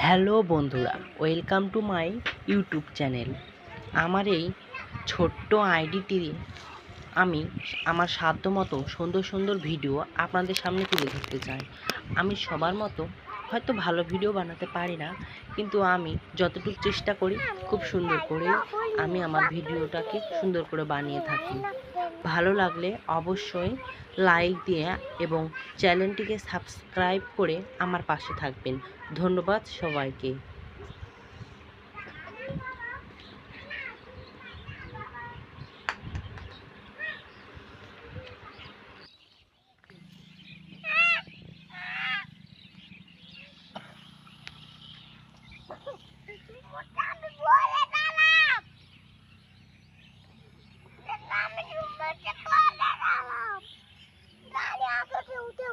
Hello বন্ধুরা, welcome to my YouTube channel. আমার এই ছোট্ট আইডিটি আমি আমার সাধ্যমতো সুন্দর সুন্দর ভিডিও আপনাদের সামনে তুলে ধরতে চাই। আমি সবার মতো হয়তো ভালো ভিডিও বানাতে পারি না, কিন্তু আমি যতটুকু চেষ্টা করি খুব সুন্দর করে আমি আমার ভিডিওটাকে সুন্দর করে বানিয়ে থাকি। ভালো লাগলে অবশ্যই লাইক দিয়ে এবং চ্যানেলটিকে সাবস্ক্রাইব করে আমার পাশে থাকবেন। ধন্যবাদ সবাইকে। উঠে